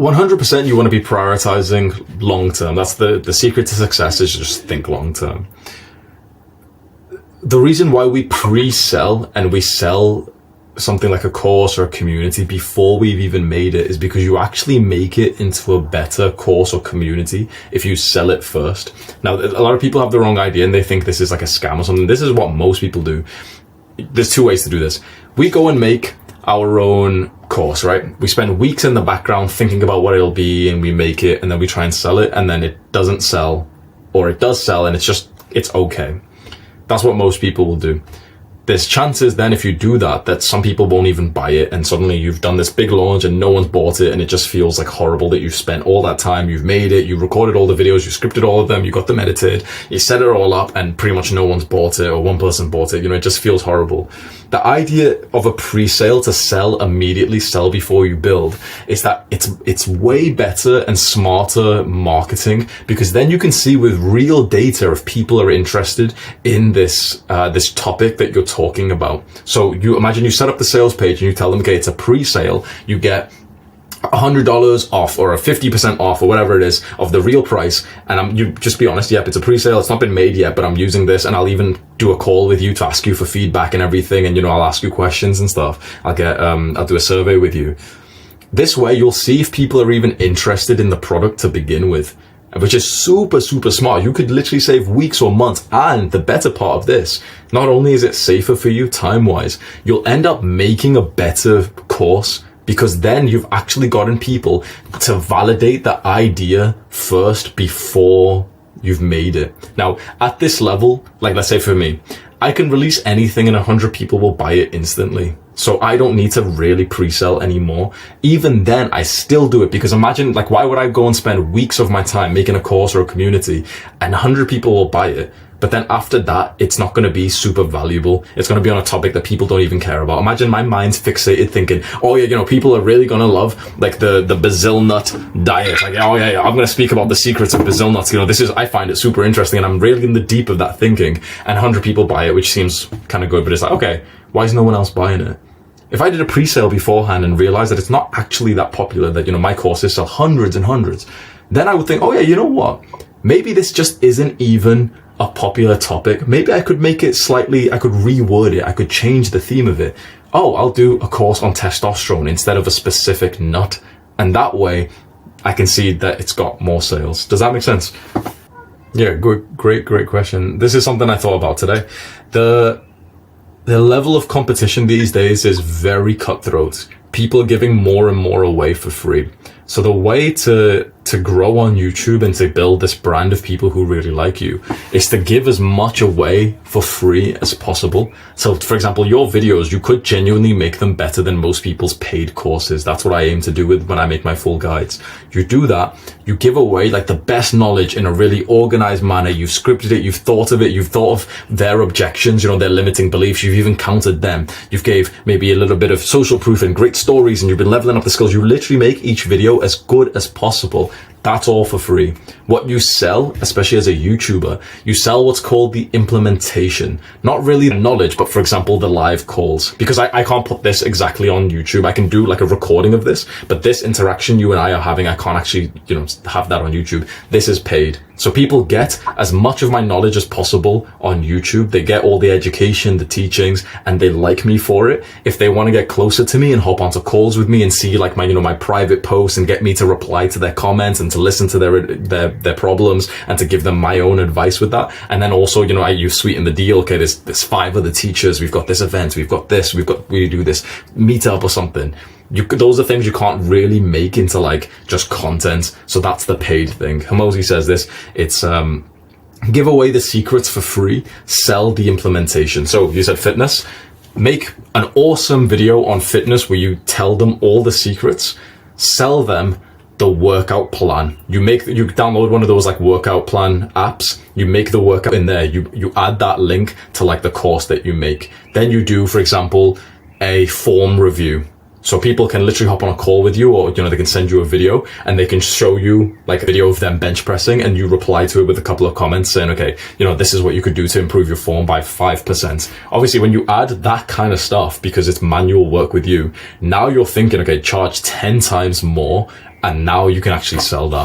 100% you want to be prioritizing long term. That's the secret to success, is just think long term. The reason why we pre-sell and we sell something like a course or a community before we've even made it is because you actually make it into a better course or community if you sell it first. Now, a lot of people have the wrong idea and they think this is like a scam or something. This is what most people do. There's two ways to do this. We go and make our own course, right? We spend weeks in the background thinking about what it'll be, and we make it, and then we try and sell it, and then it doesn't sell, or it does sell and it's okay. That's what most people will do. There's chances then, if you do that, that some people won't even buy it, and suddenly you've done this big launch and no one's bought it, and it just feels like horrible that you've spent all that time, you've made it, you recorded all the videos, you scripted all of them, you got them edited, you set it all up, and pretty much no one's bought it, or one person bought it. You know, it just feels horrible. The idea of a pre-sale, to sell immediately, sell before you build, is that it's way better and smarter marketing, because then you can see with real data if people are interested in this this topic that you're talking about. So you imagine you set up the sales page and you tell them, okay, it's a pre-sale, you get $100 off or a 50% off or whatever it is of the real price, and you just be honest, yep, it's a pre-sale, it's not been made yet, but I'm using this, and I'll even do a call with you to ask you for feedback and everything, and I'll ask you questions and stuff. I'll do a survey with you. This way you'll see if people are even interested in the product to begin with, which is super, super smart. You could literally save weeks or months, and the better part of this, not only is it safer for you time-wise, you'll end up making a better course, because then you've actually gotten people to validate the idea first before you've made it. Now, at this level, like let's say for me, I can release anything and 100 people will buy it instantly. So I don't need to really pre-sell anymore. Even then, I still do it, because imagine, like, why would I go and spend weeks of my time making a course or a community and 100 people will buy it? But then after that, it's not going to be super valuable. It's going to be on a topic that people don't even care about. Imagine my mind's fixated thinking, oh yeah, people are really going to love like the Brazil nut diet. Like, oh yeah, I'm going to speak about the secrets of Brazil nuts. I find it super interesting, and I'm really in the deep of that thinking, and 100 people buy it, which seems kind of good, but it's like, okay, why is no one else buying it? If I did a pre-sale beforehand and realized that it's not actually that popular, that, my courses sell hundreds and hundreds, then I would think, oh yeah, you know what? Maybe this just isn't even a popular topic. Maybe I could make it I could reword it. I could change the theme of it. Oh, I'll do a course on testosterone instead of a specific nut. And that way I can see that it's got more sales. Does that make sense? Yeah, good, great question. This is something I thought about today. The level of competition these days is very cutthroat. People are giving more and more away for free. So the way to grow on YouTube and to build this brand of people who really like you is to give as much away for free as possible. So for example, your videos, you could genuinely make them better than most people's paid courses. That's what I aim to do with when I make my full guides. You do that, you give away like the best knowledge in a really organized manner. You've scripted it, you've thought of it, you've thought of their objections, their limiting beliefs, you've even countered them. You've gave maybe a little bit of social proof and great stories, and you've been leveling up the skills. You literally make each video as good as possible. That's all for free. What you sell, especially as a YouTuber, you sell what's called the implementation. Not really the knowledge, but for example, the live calls. Because I can't put this exactly on YouTube. I can do like a recording of this, but this interaction you and I are having, I can't actually, have that on YouTube. This is paid. So people get as much of my knowledge as possible on YouTube. They get all the education, the teachings, and they like me for it. If they want to get closer to me and hop onto calls with me and see like my, my private posts and get me to reply to their comments and to listen to their problems and to give them my own advice with that. And then also, you sweeten the deal. Okay, there's 5 other teachers. We've got this event. We've got this. We do this meetup or something. Those are things you can't really make into like just content. So that's the paid thing. Hormozi says this. It's give away the secrets for free, sell the implementation. So you said fitness. Make an awesome video on fitness where you tell them all the secrets, sell them the workout plan. You download one of those like workout plan apps, you make the workout in there, you add that link to like the course that you make. Then you do, for example, a form review. So people can literally hop on a call with you, or, they can send you a video and they can show you like a video of them bench pressing, and you reply to it with a couple of comments saying, okay, this is what you could do to improve your form by 5%. Obviously, when you add that kind of stuff, because it's manual work with you, now you're thinking, okay, charge 10 times more and now you can actually sell that.